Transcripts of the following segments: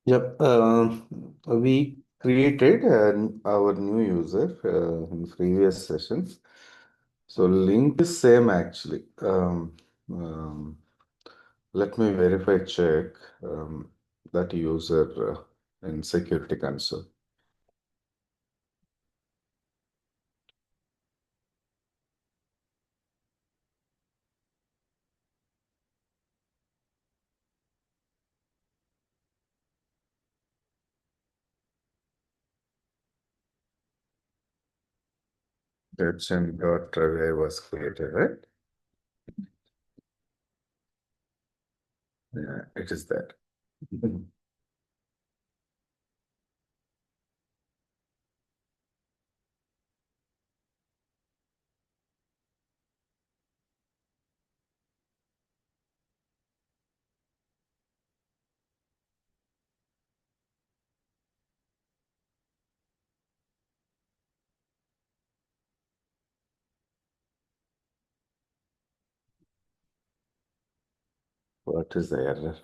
Yep. We created our new user in previous sessions. So link is same actually. Um, Let me verify check that user in security console. That's and dot try was created, right? Yeah, it is that. What is the error?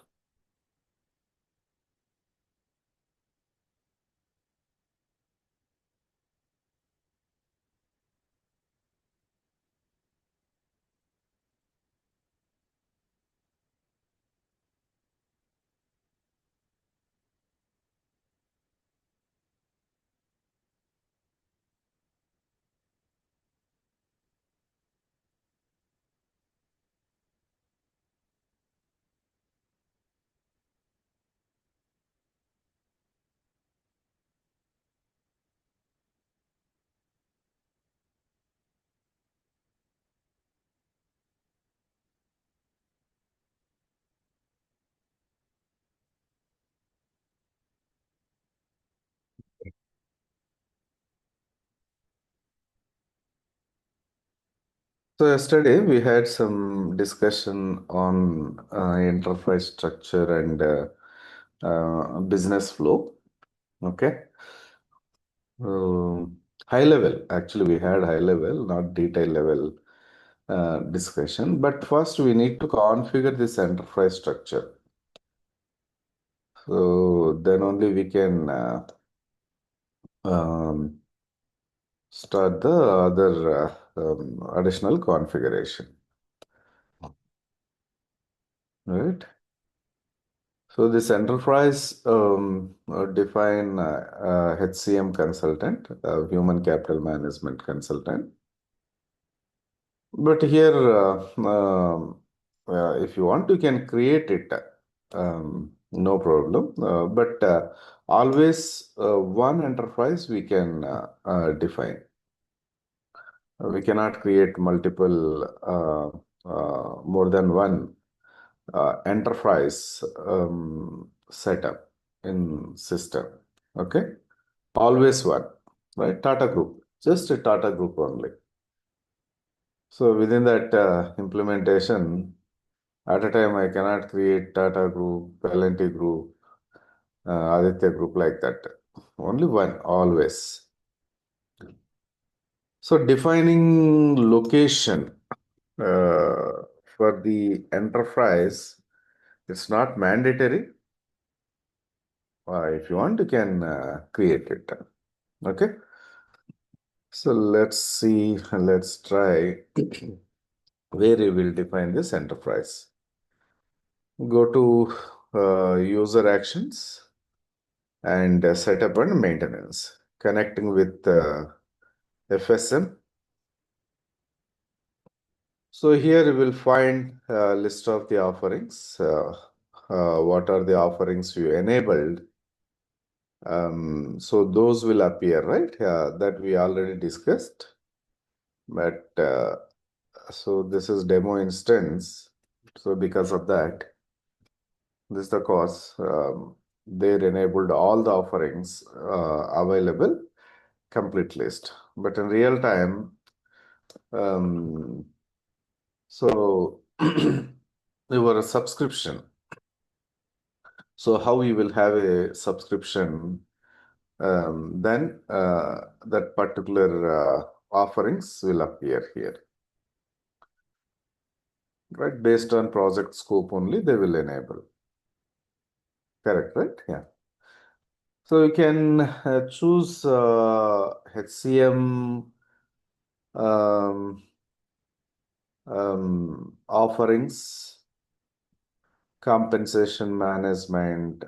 So yesterday we had some discussion on enterprise structure and business flow. Okay. High level, actually, we had high level, not detail level discussion. But first, we need to configure this enterprise structure. So then only we can um, start the other additional configuration. Right. So this enterprise define HCM consultant, human capital management consultant. But here, if you want, you can create it. No problem. But always one enterprise we can define. We cannot create multiple, more than one enterprise setup in system. Okay, always one, right? Tata Group, just a Tata Group only. So within that implementation, at a time I cannot create Tata Group, L&T Group, Aditya Group like that. Only one, always. So defining location for the enterprise, it's not mandatory. If you want, you can create it. Okay. So let's see, let's try where you will define this enterprise. Go to user actions and setup and maintenance, connecting with FSM. So here you will find a list of the offerings. What are the offerings you enabled? So those will appear, right? That we already discussed. But so this is demo instance. So because of that, this is the cause. They enabled all the offerings available, complete list. But in real time, um, so your subscription. So how you will have a subscription, then that particular offerings will appear here, right? Based on project scope only, they will enable. Correct, right? Yeah. So you can choose HCM um, offerings, compensation management,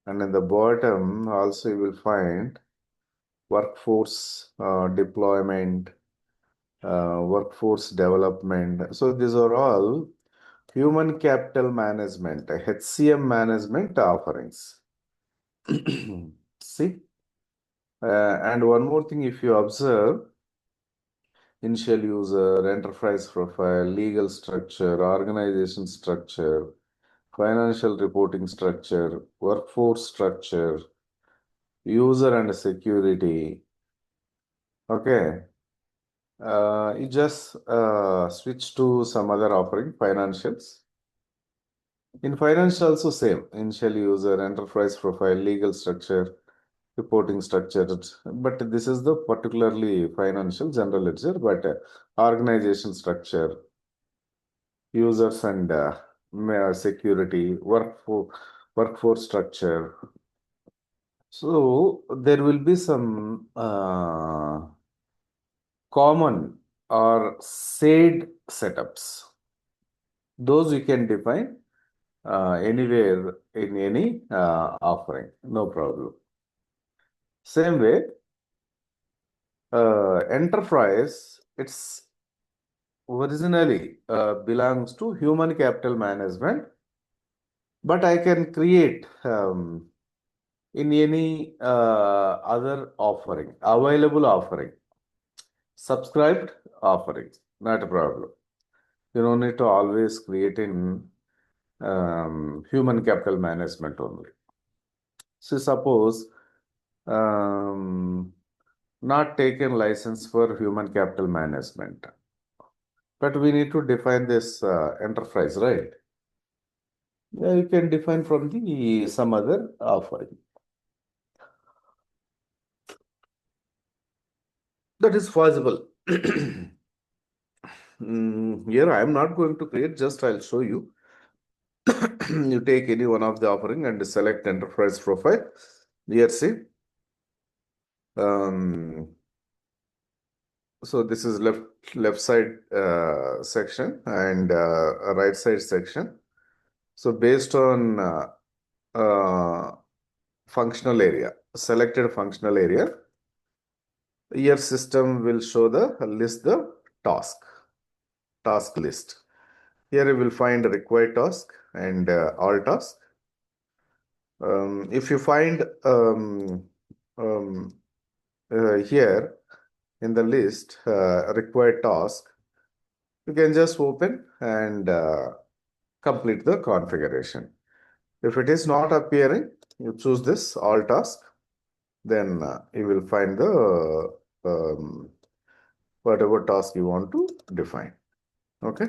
and in the bottom also you will find workforce deployment, workforce development. So these are all human capital management, HCM management offerings. See, and one more thing, if you observe, initial user, enterprise profile, legal structure, organization structure, financial reporting structure, workforce structure, user and security. Okay. You just switch to some other offering, financials. In finance also same, initial user, enterprise profile, legal structure, reporting structure. But this is the particularly financial general ledger, but organization structure, users and security, workforce structure. So there will be some common or said setups. Those you can define anywhere in any offering, no problem. Same way, enterprise, it's originally belongs to human capital management, but I can create in any other offering, available offering, subscribed offerings, not a problem. You don't need to always create in human capital management only. So suppose um, not taken license for human capital management, but we need to define this enterprise, right? Yeah, you can define from the some other offering. That is possible. Here I am not going to create, just I'll show you. You take any one of the offering and select enterprise profile. Here see. Um, so this is left side section and right side section. So based on functional area, selected functional area, your system will show the task list. Here you will find required task and all task. If you find um, here in the list required task, you can just open and complete the configuration. If it is not appearing, you choose this all task, then you will find the whatever task you want to define. Okay.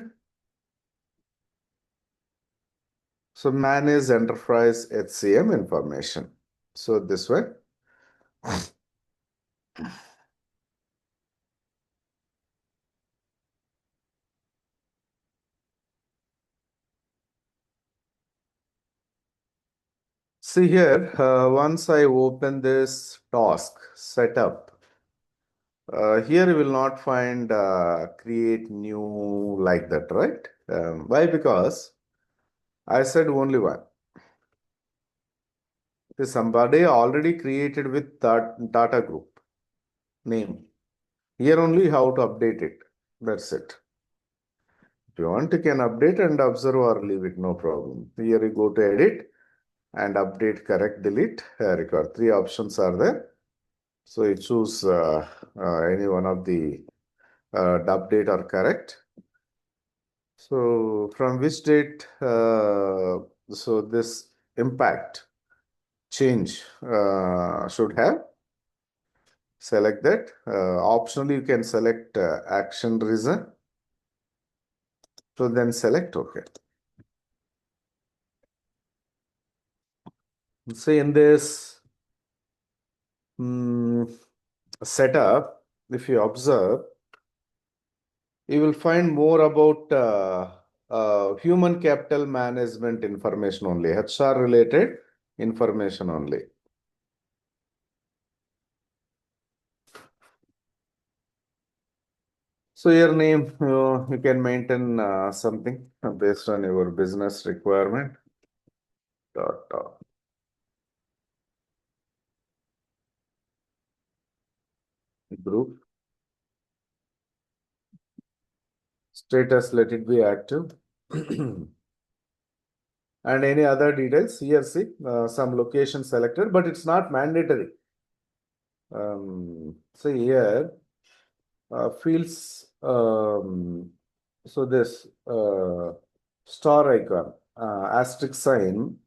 So manage enterprise HCM information. So this way. See here, once I open this task setup, here you will not find create new like that, right? Why? Because I said only one. Somebody already created with Tata Group name. Here only how to update it. That's it. If you want, you can update and observe or leave it, no problem. Here you go to edit and update, correct, delete, record. Three options are there. So you choose any one of the update or correct. So from which date, so this impact change should have, select that. Optionally, you can select action reason. So then select OK. So in this setup, if you observe, you will find more about human capital management information only, HR related information only. So your name, you can maintain something based on your business requirement. Dot group status, let it be active. And any other details here, see some location selected, but it's not mandatory. So here fields, so this star icon, asterisk sign,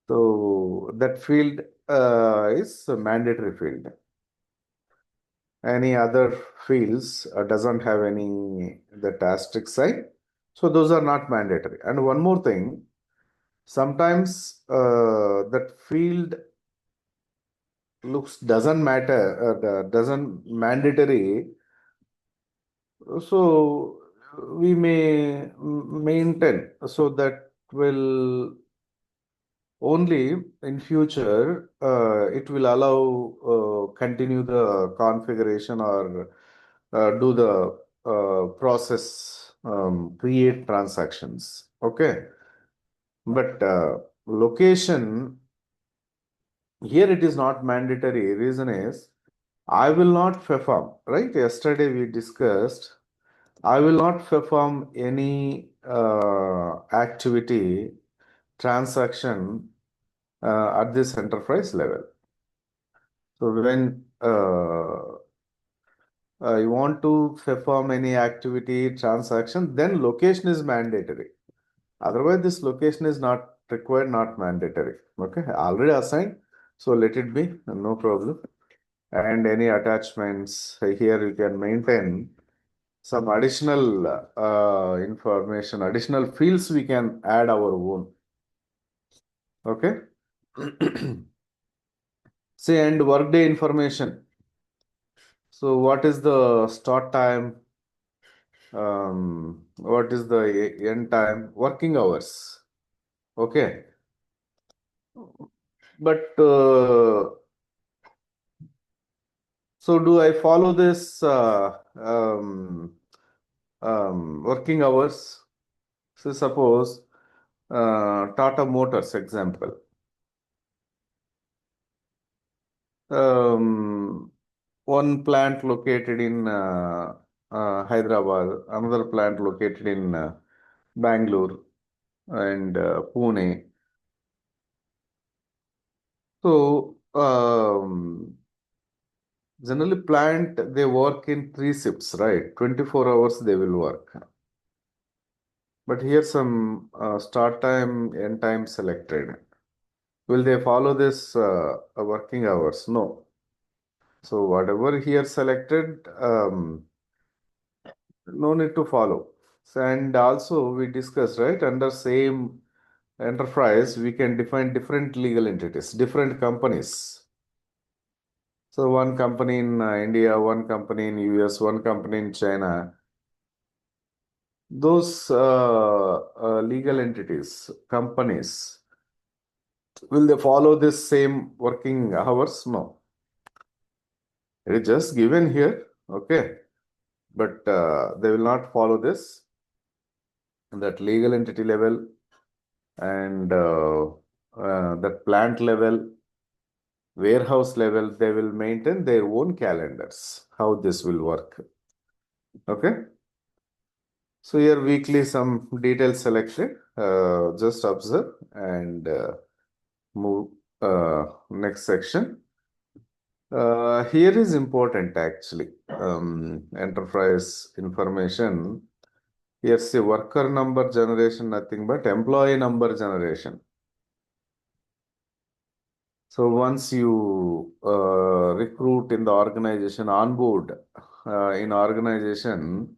so that field is a mandatory field. Any other fields doesn't have any that asterisk sign, so those are not mandatory. And one more thing, sometimes that field looks doesn't matter, doesn't mandatory, so we may maintain, so that will only in future it will allow continue the configuration or do the process, create transactions. Okay, but location here it is not mandatory. Reason is I will not perform, right? Yesterday we discussed I will not perform any activity, transaction at this enterprise level. So when you want to perform any activity, transaction, then location is mandatory. Otherwise, this location is not required, not mandatory. Okay, already assigned. So let it be, no problem. And any attachments here you can maintain some additional information, additional fields we can add our own. Okay. Say, and workday information. So what is the start time? What is the end time? Working hours. Okay. But so do I follow this working hours? So suppose Tata Motors example. One plant located in Hyderabad, another plant located in Bangalore and Pune. So generally plant they work in three shifts, right? 24 hours they will work. But here some start time, end time selected. Will they follow this working hours? No. So whatever here selected, no need to follow. So, and also we discussed, right, under same enterprise, we can define different legal entities, different companies. So one company in India, one company in US, one company in China. Those legal entities, companies, will they follow this same working hours? No. It is just given here, okay, but they will not follow this, that legal entity level and that plant level, warehouse level, they will maintain their own calendars, how this will work. Okay. So here weekly some details selected, just observe and move next section. Here is important actually, enterprise information. Here's the worker number generation, nothing but employee number generation. So once you recruit in the organization, onboard in organization,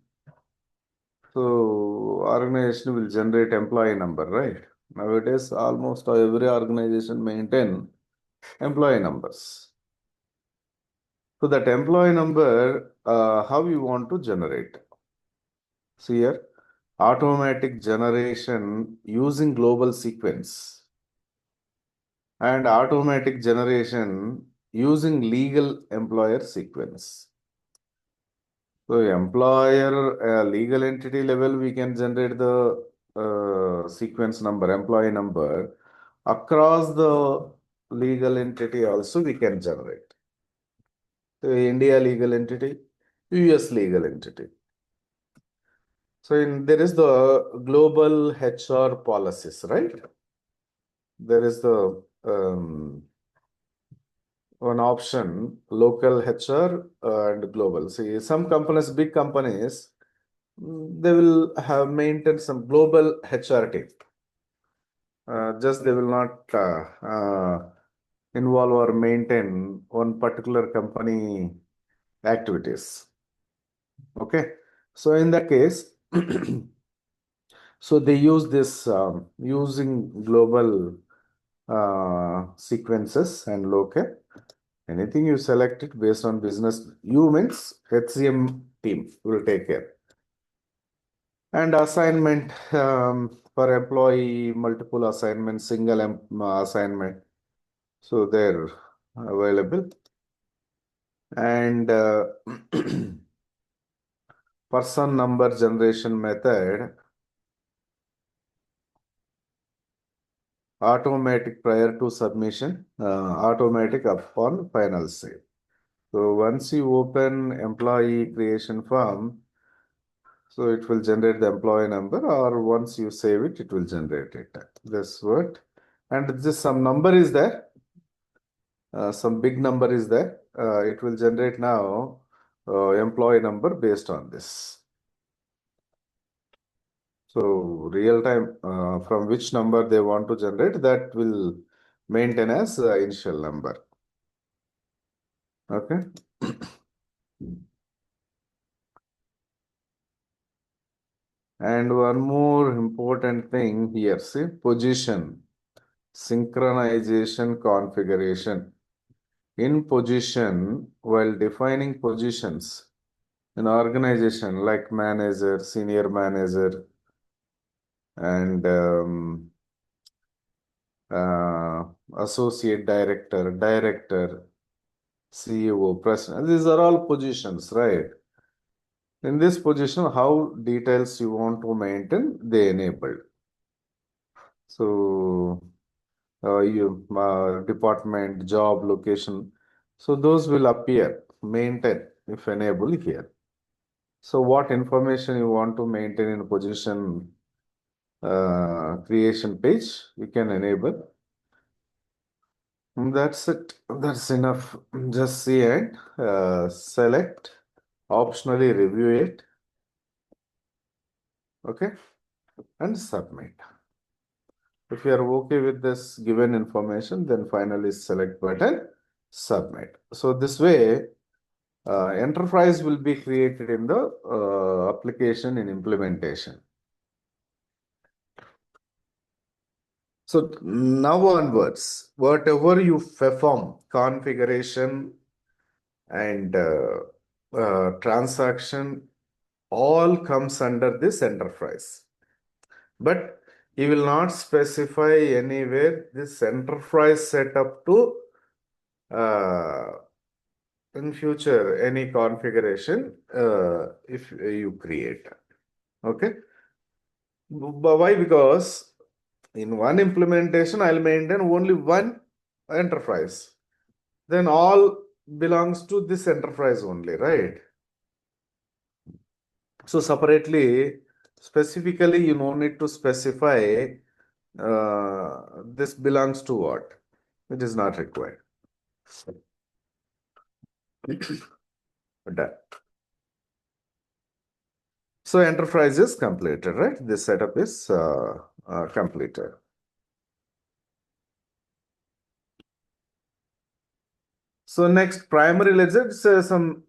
so organization will generate employee number, right? Nowadays, almost every organization maintain employee numbers. So that employee number, how you want to generate? See here, automatic generation using global sequence and automatic generation using legal employer sequence. So employer legal entity level, we can generate the sequence number, employee number. Across the legal entity also we can generate. So India legal entity, US legal entity. So there is the global HR policies, right? There is the one option, local HR and global. See, some companies, big companies, they will have maintained some global HR team. Just they will not involve or maintain one particular company activities. Okay. So in that case, so they use this using global sequences and local. Anything you select it based on business, you means HCM team will take care. And assignment for employee, multiple assignment, single assignment. So they're available. And person number generation method, automatic prior to submission, automatic upon final save. So once you open employee creation form, so it will generate the employee number, or once you save it, it will generate it. This what, and this some number is there, some big number is there. It will generate now employee number based on this. So real time from which number they want to generate, that will maintain as initial number. Okay. And one more important thing here, see, position, synchronization, configuration. In position, while defining positions in organization like manager, senior manager, and uh, associate director, director, CEO, president, these are all positions, right? In this position, how details you want to maintain, they enable. So, department, job, location. So those will appear, maintain if enable here. So what information you want to maintain in position creation page, we can enable. That's it. That's enough. Just see and select, optionally review it. Okay, and submit. If you are okay with this given information, then finally select button, submit. So this way, enterprise will be created in the application in implementation. So now onwards, whatever you perform, configuration and transaction, all comes under this enterprise. But you will not specify anywhere this enterprise setup to in future any configuration if you create. Okay. Why? Because in one implementation, I'll maintain only one enterprise. Then all belongs to this enterprise only, right? So separately, specifically, you no need to specify this belongs to what. It is not required. Done. So enterprise is completed, right? This setup is completed. So next, primary ledger, it's some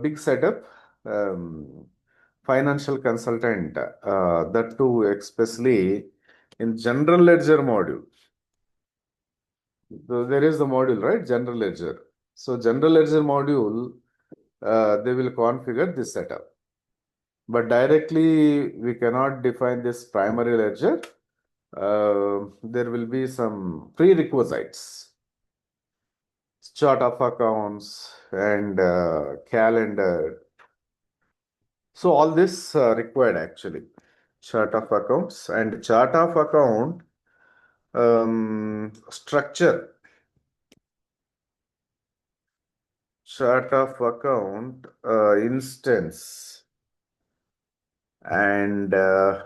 big setup. Financial consultant, that too especially in general ledger module. So there is the module, right? General ledger. So general ledger module, they will configure this setup. But directly, we cannot define this primary ledger. There will be some prerequisites. Chart of accounts, and calendar. So all this required actually chart of accounts and chart of account structure. Chart of account instance and uh,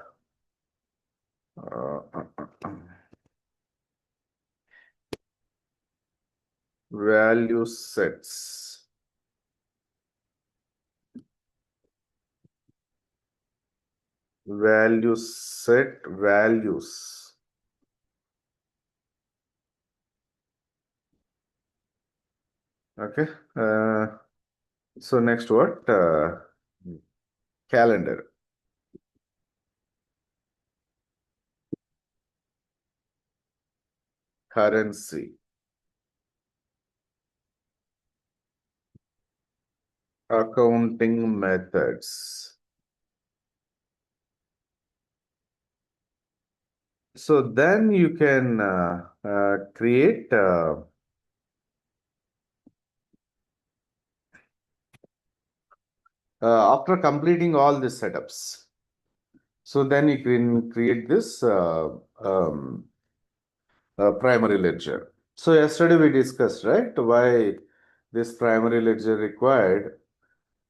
value sets. Value set values. Okay. So next what? Calendar, currency, accounting methods. So then you can create after completing all these setups. So then you can create this primary ledger. So yesterday we discussed, right, why this primary ledger required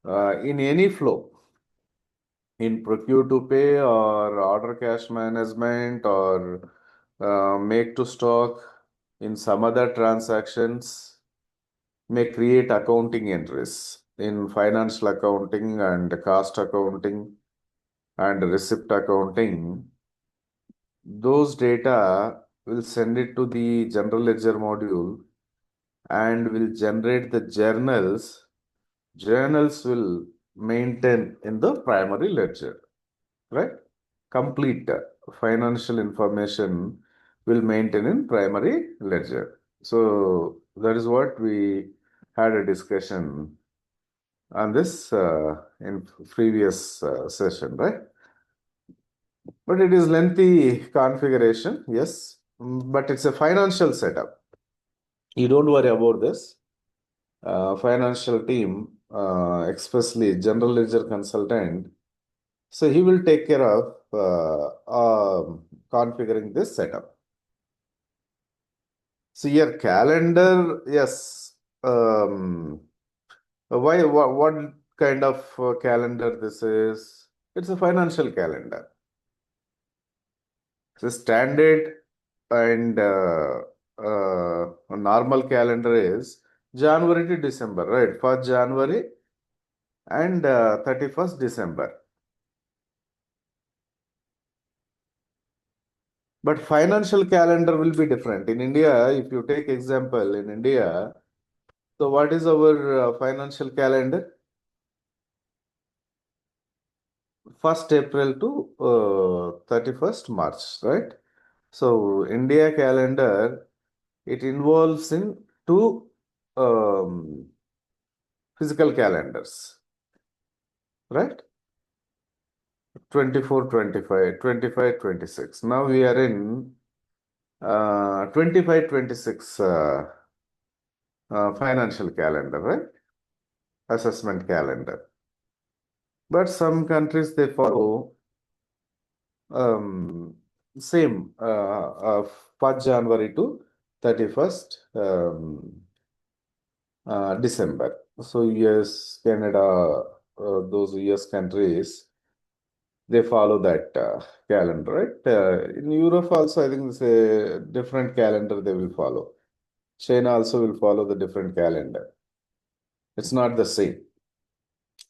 in any flow, in procure to pay or order cash management or make to stock, in some other transactions, may create accounting entries in financial accounting and cost accounting and receipt accounting. Those data will send it to the general ledger module and will generate the journals. Journals will maintain in the primary ledger, right? Complete financial information will maintain in primary ledger. So that is what we had a discussion on this in previous session, right? But it is lengthy configuration, yes, but it's a financial setup. You don't worry about this. Financial team, especially general ledger consultant, so he will take care of configuring this setup. So your calendar, yes. What kind of calendar this is? It's a financial calendar. So standard and a normal calendar is January to December, right? For January and 31st December. But financial calendar will be different. In India, if you take example in India, so what is our financial calendar? 1st April to 31st March, right? So India calendar, it involves in two um, physical calendars, right? 24, 25, 25, 26. Now we are in 25, 26 financial calendar, right? Assessment calendar. But some countries they follow um, same 1st January to 31st December. So US, Canada, those US countries, they follow that calendar, right? In Europe also, I think it's a different calendar they will follow. China also will follow the different calendar. It's not the same.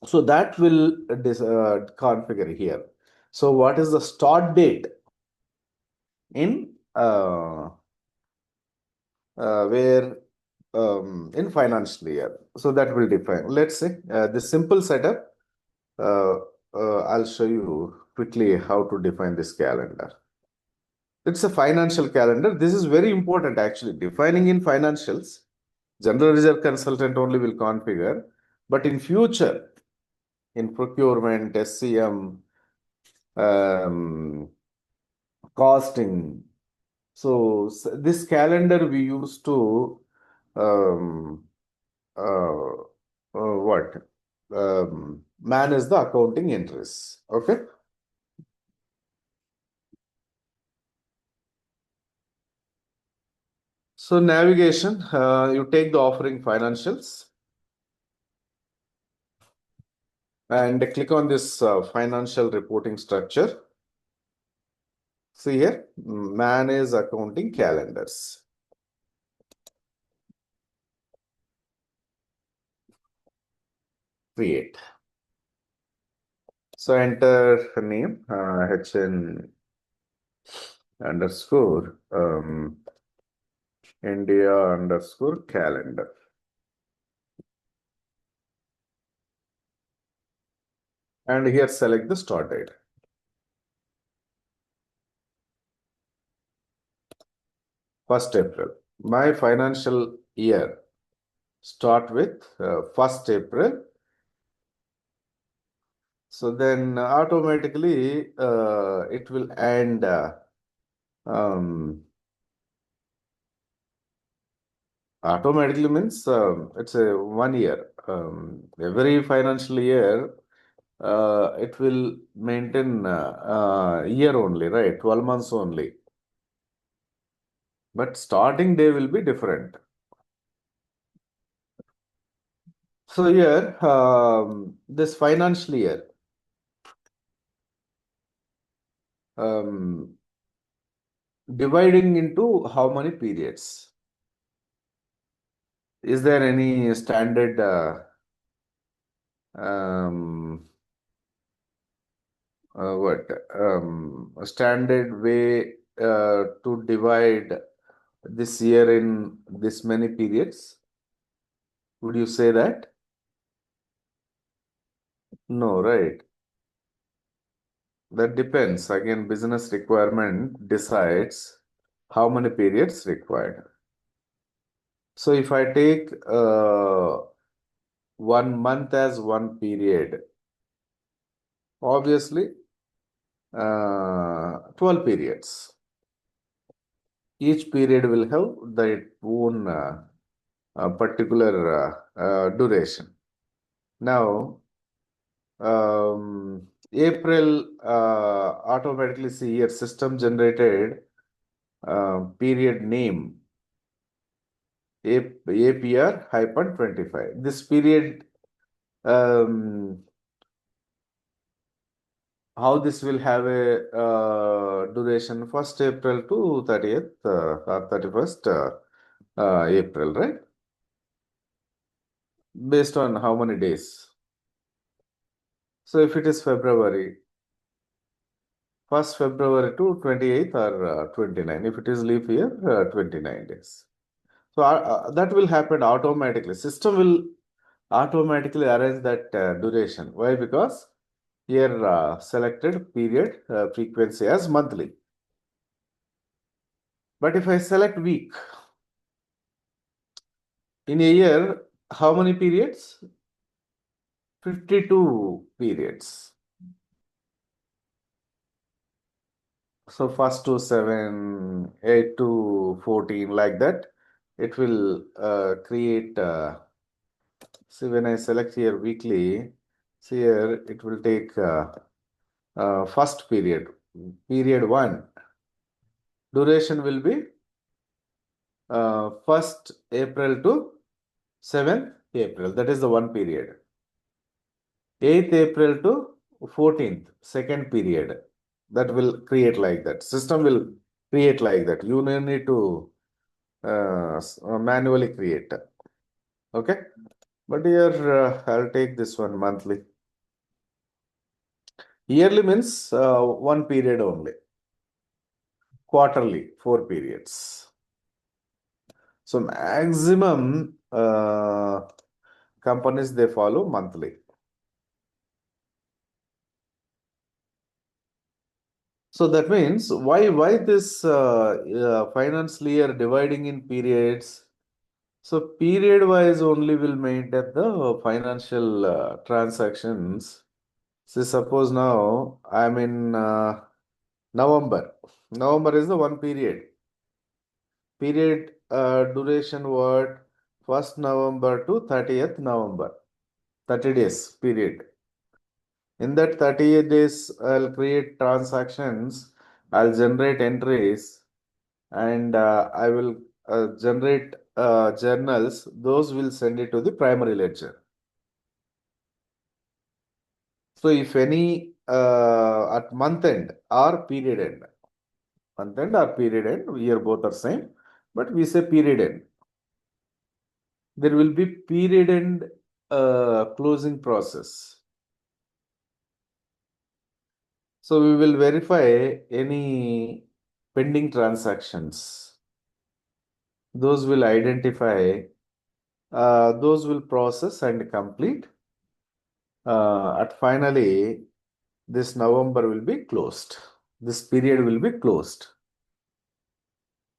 So that will configure here. So what is the start date in where in financial year? So that will define. Let's say the simple setup. Uh, I'll show you quickly how to define this calendar. It's a financial calendar. This is very important actually. Defining in financials, general reserve consultant only will configure. But in future, in procurement, SCM, um, costing. So this calendar we used to um, uh, what? Manage the accounting entries. Okay. So navigation, you take the offering financials and click on this financial reporting structure. See here, manage accounting calendars. Create. So enter name, HN underscore India underscore calendar. And here select the start date. First April. My financial year start with 1st April. So then automatically it will end automatically means it's a 1 year. Every financial year it will maintain year only, right? 12 months only. But starting day will be different. So here, this financial year, um, dividing into how many periods? Is there any standard um, what a standard way to divide this year in this many periods? Would you say that? No, right? That depends. Again, business requirement decides how many periods required. So if I take 1 month as one period, obviously 12 periods. Each period will have their own particular duration. Now, April automatically see here system generated period name APR hyphen 25. This period, how this will have a duration 1st April to 30th or 31st April, right? Based on how many days. So if it is February, 1st February to 28th or 29. If it is leap year, 29 days. So that will happen automatically. System will automatically arrange that duration. Why? Because here selected period frequency as monthly. But if I select week, in a year, how many periods? 52 periods. So first to 7, 8 to 14, like that. It will create, see when I select here weekly, see here it will take first period, period 1. Duration will be 1st April to 7th April. That is the one period. 8th April to 14th, second period. That will create like that. System will create like that. You need to manually create. Okay. But here I'll take this one monthly. Yearly means one period only. Quarterly, 4 periods. So maximum companies they follow monthly. So that means why this financial year dividing in periods? So period wise only will maintain the financial transactions. So suppose now I'm in November. November is the one period. Period duration what? 1st November to 30th November. 30 days period. In that 30 days, I'll create transactions, I'll generate entries, and I will generate journals. Those will send it to the primary ledger. So if any at month end or period end, month end or period end, here both are same, but we say period end. There will be period end closing process. So we will verify any pending transactions. Those will identify, those will process and complete. At finally, this November will be closed. This period will be closed.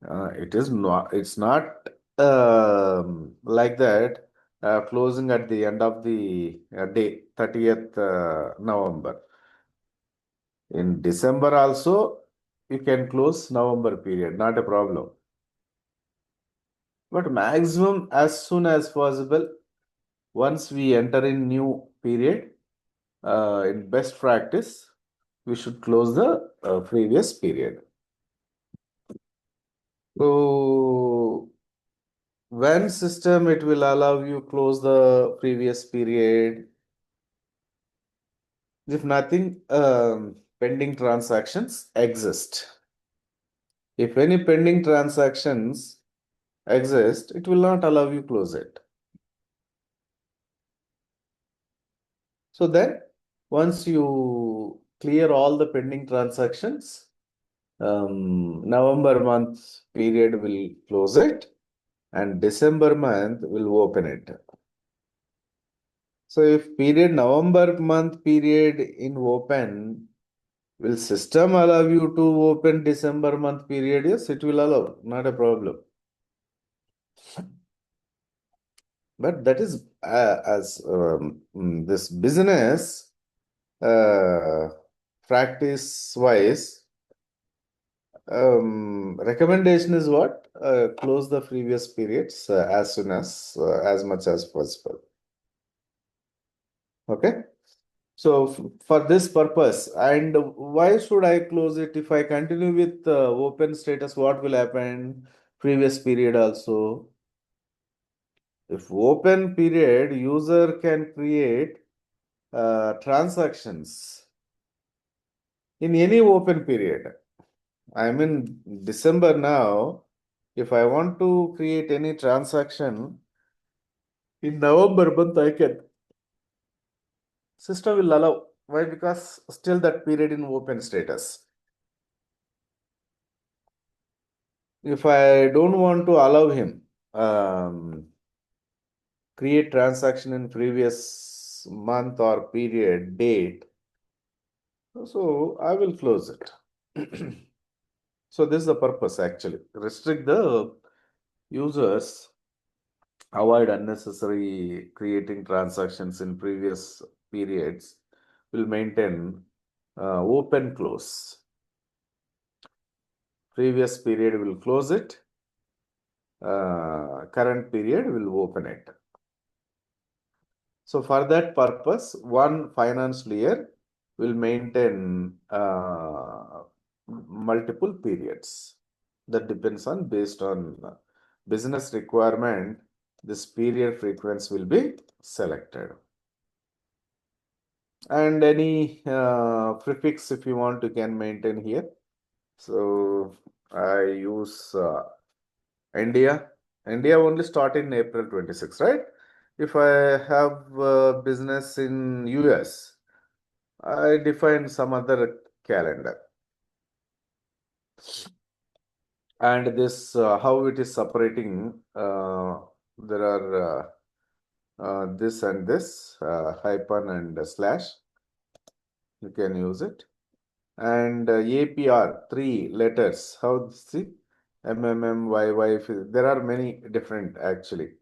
It's not like that, closing at the end of the day, 30th November. In December also, you can close November period, not a problem. But maximum as soon as possible, once we enter in new period, in best practice, we should close the previous period. So when system it will allow you close the previous period if nothing pending transactions exist. If any pending transactions exist, it will not allow you close it. So then once you clear all the pending transactions, November month period will close it and December month will open it. So if period November month period in open, will system allow you to open December month period? Yes, it will allow, not a problem. But that is as this business practice wise, recommendation is what? Close the previous periods as soon as much as possible. Okay. So for this purpose, and why should I close it? If I continue with open status, what will happen? Previous period also. If open period, user can create transactions in any open period. I'm in December now. If I want to create any transaction in November month, I can. System will allow. Why? Because still that period in open status. If I don't want to allow him create transaction in previous month or period date, so I will close it. So this is the purpose actually. Restrict the users, avoid unnecessary creating transactions in previous periods, will maintain open close. Previous period will close it, current period will open it. So for that purpose, one financial year will maintain multiple periods. That depends on based on business requirement. This period frequency will be selected. And any prefix if you want, you can maintain here. So I use India. India only start in April 26, right? If I have business in US, I define some other calendar. And this, how it is separating, there are this and this, hyphen and slash, you can use it. And APR, 3 letters, how see, MMMYY, there are many different actually.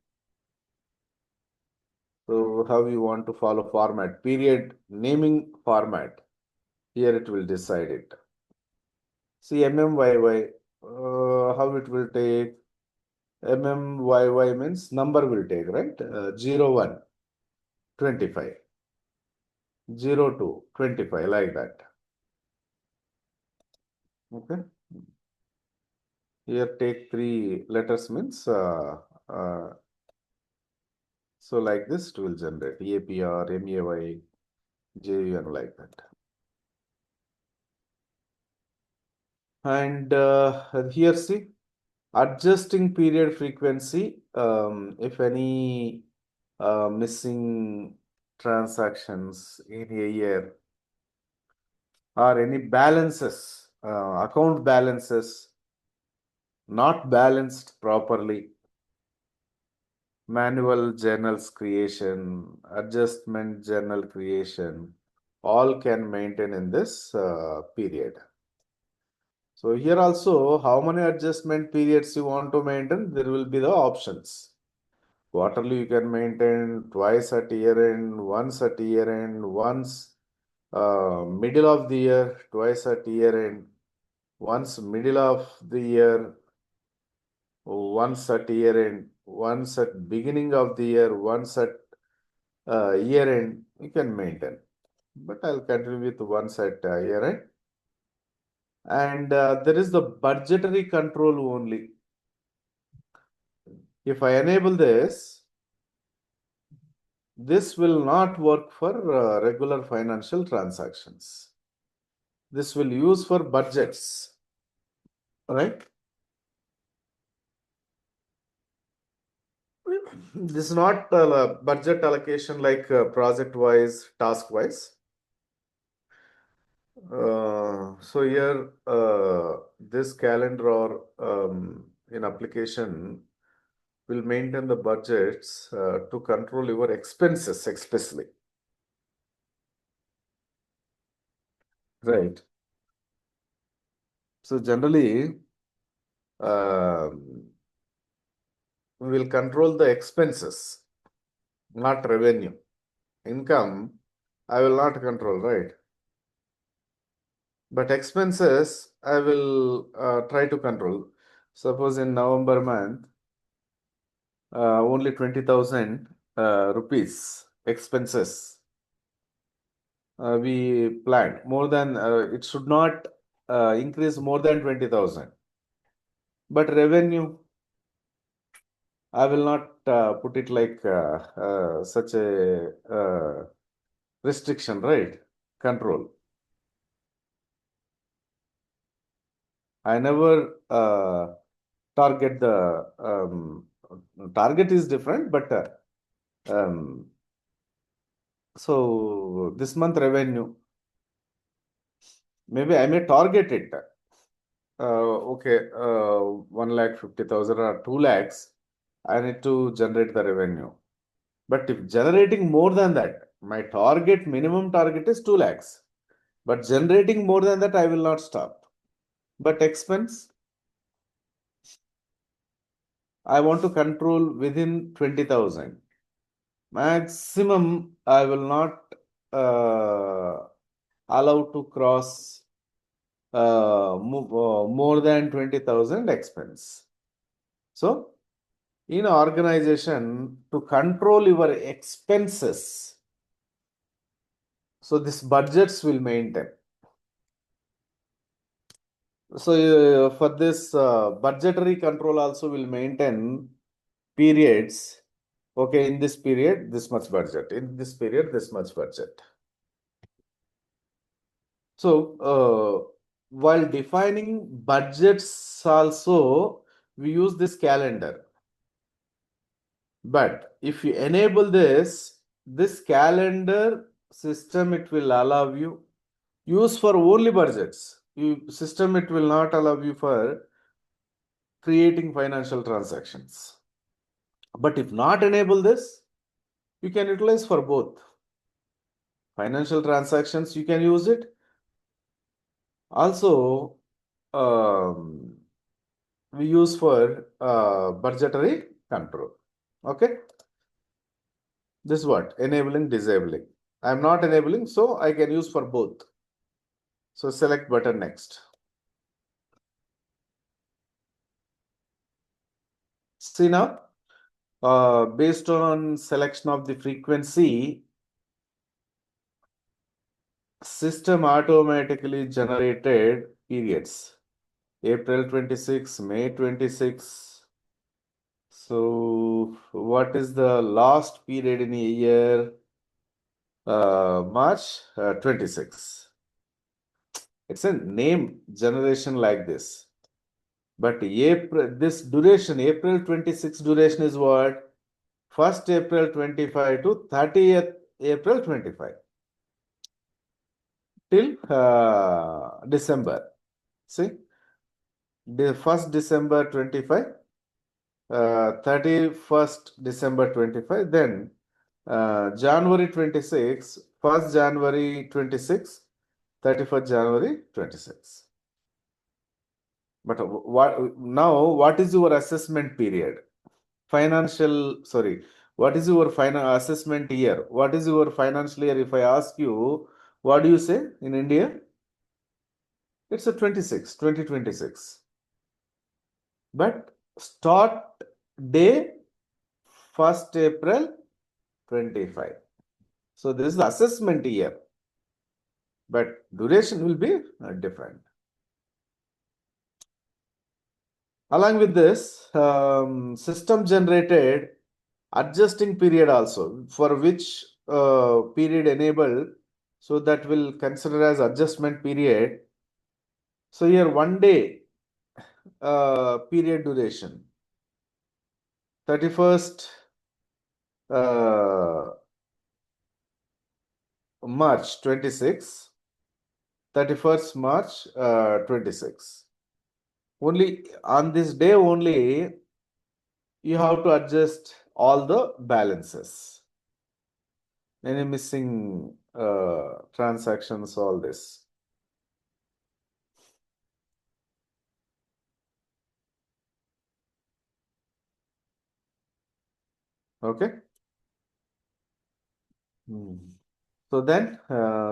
So how you want to follow format, period, naming format, here it will decide it. See MMYY, how it will take, MMYY means number will take, right? 01. 25. 0 to 25, like that. Okay. Here take 3 letters means so like this it will generate APR, MAY, JUN, like that. And here see adjusting period frequency. If any missing transactions in a year or any balances, account balances not balanced properly, manual journals creation, adjustment journal creation, all can maintain in this period. So here also, how many adjustment periods you want to maintain, there will be the options. Quarterly you can maintain, twice at year end, once at year end, once middle of the year, twice at year end, once middle of the year, once at year end, once at beginning of the year, once at year end, you can maintain. But I'll continue with once at year end. And there is the budgetary control only. If I enable this will not work for regular financial transactions. This will use for budgets, right? This is not budget allocation like project wise, task wise. So here, this calendar or in application will maintain the budgets to control your expenses, especially. Right. So generally, we will control the expenses, not revenue. Income, I will not control, right? But expenses, I will try to control. Suppose in November month, only 20,000 rupees expenses we planned. More than, it should not increase more than 20,000. But revenue, I will not put it like such a restriction, right? Control. I never target the target is different, but so this month revenue, maybe I may target it. Okay, 1,50,000 or 2 lakhs, I need to generate the revenue. But if generating more than that, my target, minimum target is 2 lakhs. But generating more than that, I will not stop. But expense, I want to control within 20,000. Maximum, I will not allow to cross more than 20,000 expense. So, in organization, to control your expenses, so this budgets will maintain. So for this budgetary control also will maintain periods. Okay, in this period, this much budget. In this period, this much budget. So while defining budgets also, we use this calendar. But if you enable this calendar system, it will allow you use for only budgets. System, it will not allow you for creating financial transactions. But if not enable this, you can utilize for both. Financial transactions, you can use it. Also, we use for budgetary control. Okay. This is what? Enabling, disabling. I am not enabling, so I can use for both. So select button next. See now, Based on selection of the frequency, system automatically generated periods. April 26, May 26. So what is the last period in a year? March 26. It's a name generation like this. But this duration, April 26 duration is what? 1st April 25 to 30th April 25 till December. See, the 1st December 25, 31st December 25, then January 26, 1st January 26, 31st January 26. But what is your assessment period? What is your final assessment year? What is your financial year? If I ask you, what do you say in India? It's a 2026. But start day 1st April 25. So this is the assessment year, but duration will be different. Along with this, system generated adjusting period also, for which period enabled, so that will consider as adjustment period. So here 1 day period duration, 31st March 26, 31st March 26. Only on this day only you have to adjust all the balances. Any missing transactions, all this. Okay. So then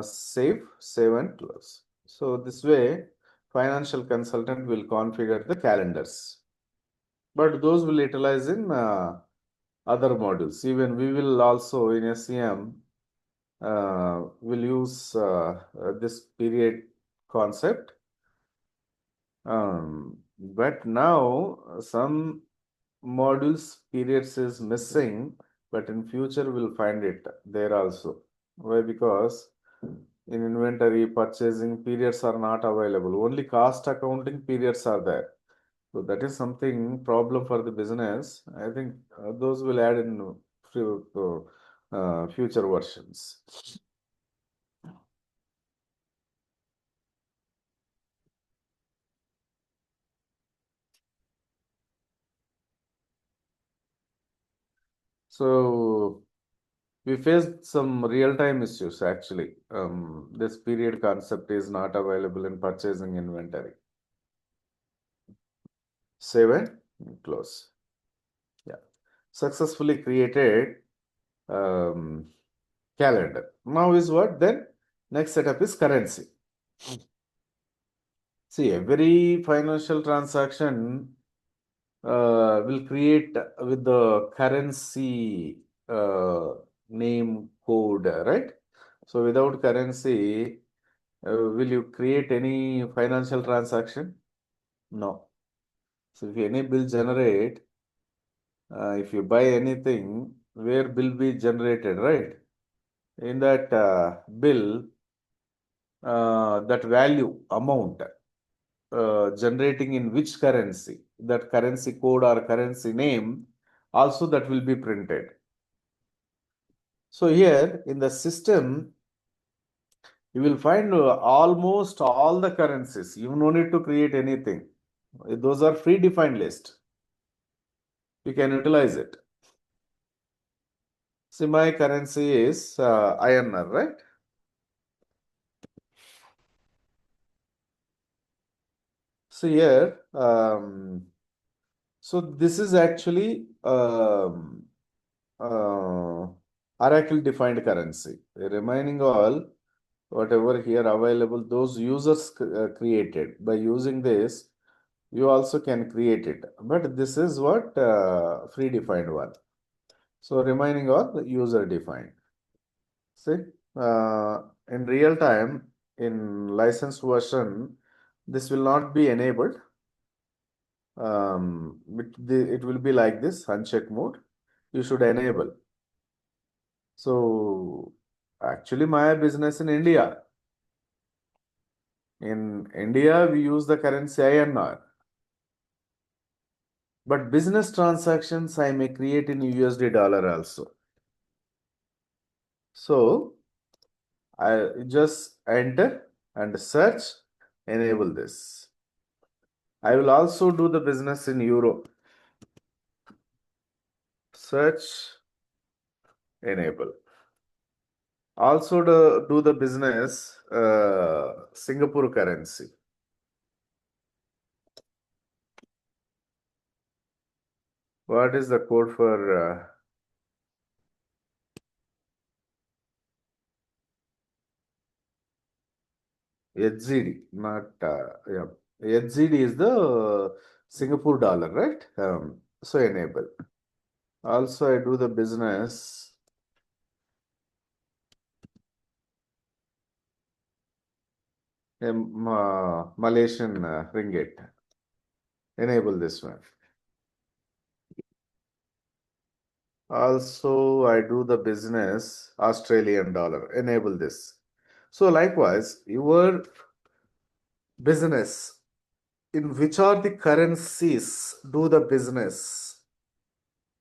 save and close. So this way, financial consultant will configure the calendars, but those will utilize in other modules. Even we will also in SCM will use this period concept. But now some modules periods is missing, but in future we'll find it there also. Why? Because in inventory purchasing periods are not available. Only cost accounting periods are there. So that is something problem for the business. I think those will add in future versions. So we faced some real-time issues actually. This period concept is not available in purchasing inventory. Save and close. Yeah. Successfully created calendar. Now is what? Then next setup is currency. See, every financial transaction will create with the currency name code, right? So without currency, will you create any financial transaction? No. So if any bill generate, if you buy anything, where bill be generated, right? In that bill, that value amount generating in which currency, that currency code or currency name, also that will be printed. So here in the system, you will find almost all the currencies. You no need to create anything. Those are predefined list. You can utilize it. See, my currency is INR, right? So here, so this is actually Oracle defined currency. Remaining all, whatever here available, those users created. By using this, you also can create it. But this is what predefined one. So remaining all the user defined. See, in real time, in licensed version, this will not be enabled. It will be like this, uncheck mode. You should enable. So actually, my business in India. In India, we use the currency INR. But business transactions I may create in USD dollar also. So I just enter and search, enable this. I will also do the business in euro. Search, enable. Also do the business Singapore currency. What is the code for HZD? Not yeah. HZD is the Singapore dollar, right? So enable. Also, I do the business Malaysian ringgit. Enable this one. Also, I do the business Australian dollar. Enable this. So likewise, your business in which are the currencies do the business,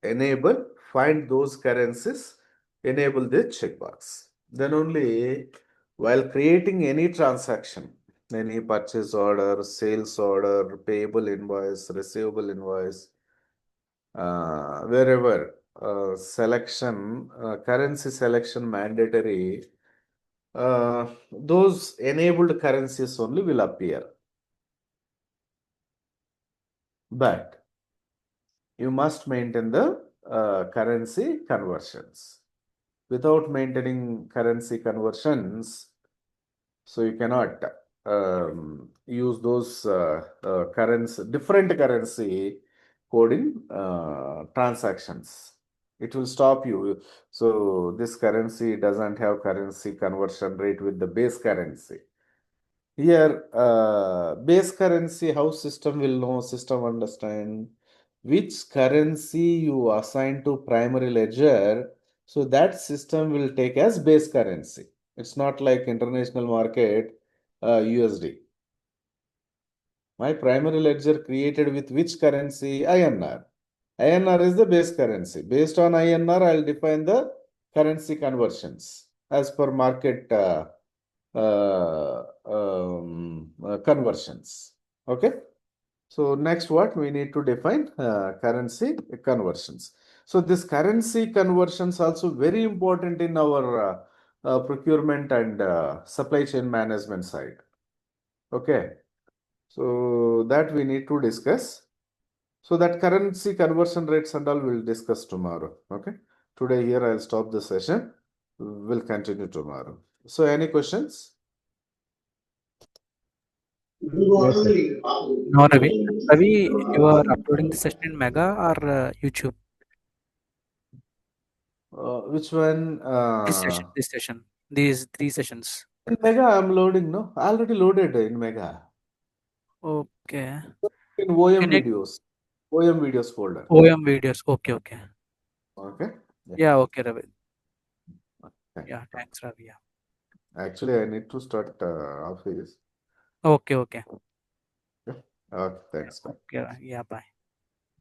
enable, find those currencies, enable the checkbox. Then only while creating any transaction, any purchase order, sales order, payable invoice, receivable invoice, wherever selection, currency selection mandatory, those enabled currencies only will appear. But you must maintain the currency conversions. Without maintaining currency conversions, so you cannot use those different currency coding transactions. It will stop you. So this currency doesn't have currency conversion rate with the base currency. Here, base currency, how system will know, system understand which currency you assign to primary ledger. So that system will take as base currency. It's not like international market, USD. My primary ledger created with which currency? INR. INR is the base currency. Based on INR, I'll define the currency conversions as per market conversions. Okay. So next what we need to define currency conversions. So this currency conversions also very important in our procurement and supply chain management side. Okay. So that we need to discuss. So that currency conversion rates and all we'll discuss tomorrow. Okay. Today here I'll stop the session. We'll continue tomorrow. So any questions? Yes, sir. No, Ravi. Ravi, you are uploading the session in Mega or YouTube? Which one? These three sessions. In Mega, I'm loading, no? Already loaded in Mega. Okay. In OM Can you videos. OM videos folder. OM videos? Okay, okay. Okay. Yeah. Yeah, okay, Ravi. Thank Yeah, you. thanks, Ravi. Yeah. Actually, I need to start office. Okay, okay. Yeah. Okay, Yeah, thanks. Bye. okay. Yeah, bye.